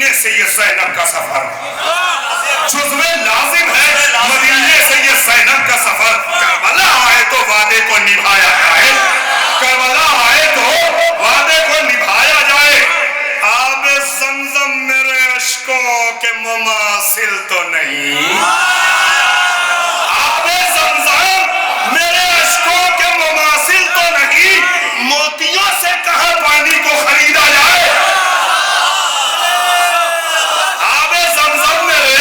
مدینے سے یہ زینب کا سفر، جزو لازم ہے مدینے سے یہ زینب کا سفر، کربلا آئے تو وعدے کو نبھایا جائے، کربلا آئے تو وعدے کو نبھایا جائے۔ آب زمزم میرے اشکوں کے مماثل تو نہیں، آب زمزم میرے اشکوں کے مماثل تو نہیں، موتیوں سے کہاں پانی کو خریدا جائے۔ آب زمزم میرے،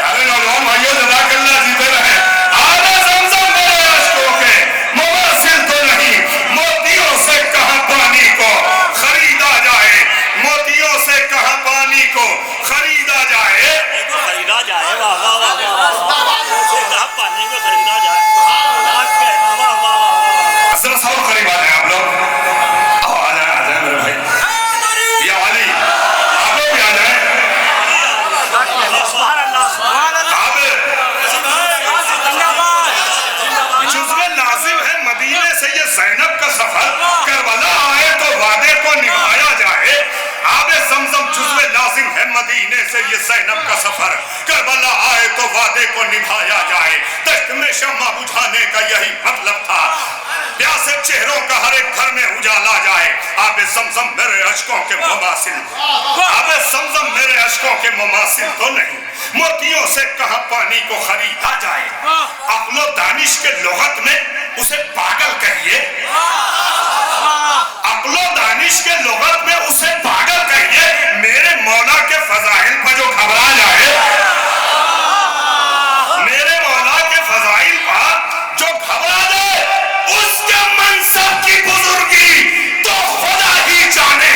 ارے نوجوان بھائیوں جزاک اللہ جیتے رہے، آب زمزم میرے اشکوں کے مماثل تو نہیں، موتیوں سے کہاں پانی کو خریدا جائے، موتیوں سے کہاں پانی کو خریدا جائے۔ خریدا جائے، واہ واہ واہ واہ، کہاں پانی کو خریدا جائے، واہ واہ واہ۔ ذرا سب قریب آ جائیں آپ لوگ، آ جائیں میرے بھائی، یا علی آپ لوگ بھی آ جائیں۔ سبحان اللہ، سبحان اللہ، آپ جزو لازم ہے مدینے سے یہ زینب کا سفر، کربلا آئے تو وعدے کو نبھایا جائے۔ آب زمزم جزو لازم ہے مدینے سے یہ زینب کا سفر، کربلا آئے تو وعدے کو نبھایا جائے۔ دشت میں شمع بجھانے کا یہی مطلب تھا، پیاسے چہروں کا ہر ایک گھر میں اجالا جائے۔ آب زمزم میرے اشکوں کے مماثل، آب زمزم میرے اشکوں کے مماثل تو نہیں، موتیوں سے کہاں پانی کو خریدا جائے۔ عقل و دانش کے لغت میں اسے پاگل کہیے، عقل و دانش کے لغت میں اسے پاگل کہیے۔ میرے مولا کے فضائل پر جو گھبرا جائے، میرے مولا کے فضائل پر جو گھبرا جائے، اس کے منصب کی بزرگی تو خدا ہی جانے،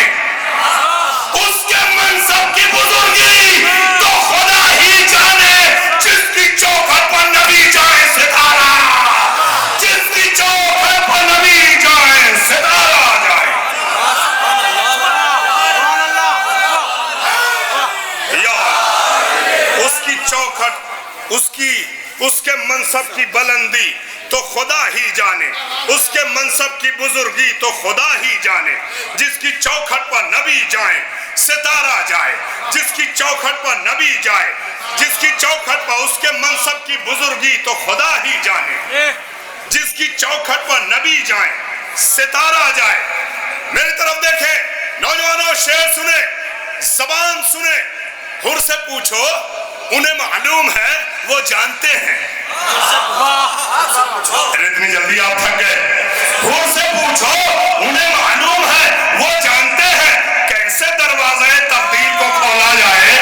اس کے منصب کی بزرگی تو خدا ہی جانے۔ جس کی چوکھٹ پر نبی جائے ستارہ، جس کی چوکھٹ پر نبی جائے ستارہ جائے۔ اس کی چوکھٹ، اس کے منصب کی بلندی تو خدا ہی جانے، اس کے منصب کی بزرگی تو خدا ہی جانے۔ جس کی چوکھٹ پر نبی جائیں ستارہ جائے، جس کی چوکھٹ پر نبی جائے، جس کی چوکھٹ پر اس کے منصب کی بزرگی تو خدا ہی جانے، جس کی چوکھٹ پر نبی جائیں ستارہ جائے۔ میری طرف دیکھیں نوجوانوں، شعر سنیں، زبان سنیں، حر سے پوچھو انہیں معلوم ہے وہ جانتے ہیں۔ اتنی جلدی آپ تھک گئے؟ حر سے پوچھو انہیں معلوم ہے وہ جانتے ہیں، کیسے دروازے تبدیل کو کھولا جائے۔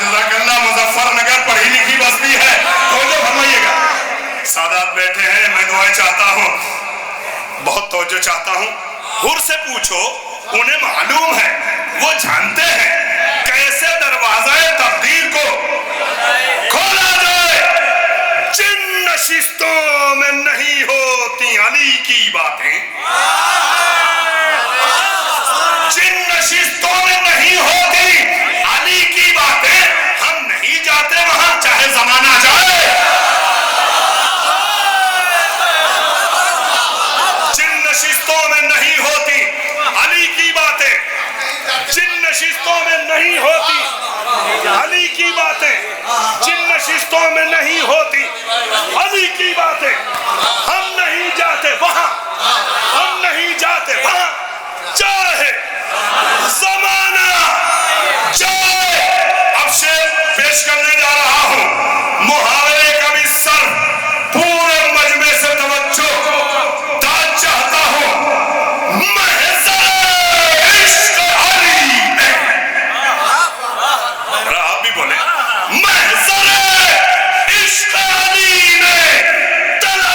جزاک اللہ، مظفر نگر پڑھی لکھی بستی ہے، توجہ فرمائیے گا۔ سادات بیٹھے ہیں، میں دعائیں چاہتا ہوں، بہت توجہ چاہتا ہوں۔ حر سے پوچھو انہیں معلوم ہے وہ جانتے ہیں، کیسے دروازہ تبدیل کو کھولا جائے۔ جن نشستوں میں نہیں ہوتی علی کی باتیں، جن نشستوں میں نہیں ہوتی علی کی باتیں، ہم نہیں جاتے وہاں چاہے زمانہ جائے۔ جن نشستوں میں نہیں ہوتی علی کی باتیں، جن نشستوں میں نہیں ہوتی علی کی باتیں، جن نشستوں میں نہیں ہوتی علی کی باتیں، ہم نہیں جاتے وہاں، ہم نہیں جاتے وہاں چاہے زمانہ جائے۔ اب شعر پیش کرنے جا رہا ہوں، محاورے کا بھی سر پورے مجمع سے توجہ تاج چاہتا ہوں۔ محضر عشق علی میں، آپ بھی بولے، محضر عشق علی میں تلا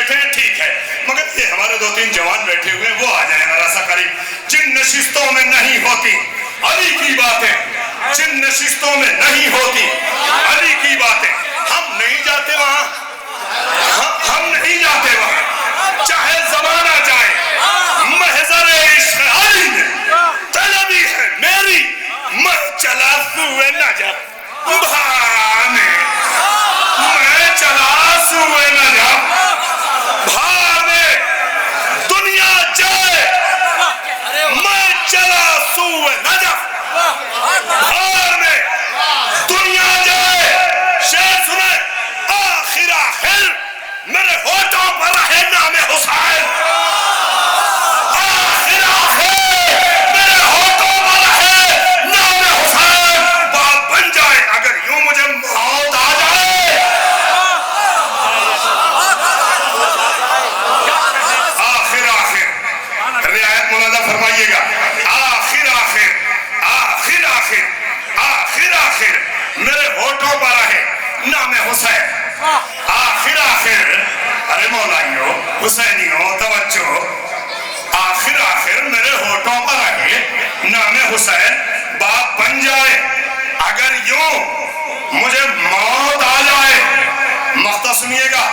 بیٹھے ہیں ٹھیک ہے، مگر یہ ہمارے 2-3 جوان بیٹھے ہوئے ہیں وہ آ جائیں ذرا سا قریب. جن نشستوں میں نہیں ہوتی علی کی باتیں، جن نشستوں میں نہیں ہوتی علی کی باتیں، ہم نہیں جاتے وہاں، ہم نہیں جاتے وہاں، چاہے زمانہ جائے. محضر عشق علی میں طلبی ہے میری، میں چلا سوئے نجف بھانے، میں چلا سوئے نجف بھانے. دنیا جائے میں چلا سوئے نجف بھانے، دنیا جائے. شعر سنے، آخر آخر میرے ہوٹوں پر رہے نام حسین، آخر آخر میرے ہوٹوں پر رہے نام حسین. باپ بن جائے اگر یوں مجھے موت آ جائے. آخر آخر رعایت ملاحظہ فرمائیے گا، آخر آخر آخر آخر آخر آخر میرے ہوٹوں پر رہے نام حسین. آخر آخر، ارے مولائیو حسینیوں توجہ، آخر آخر میرے ہوٹوں پر رہے نام حسین. باپ بن جائے اگر یوں مجھے موت آ جائے. مختص سنیے گا،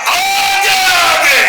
آگے آگے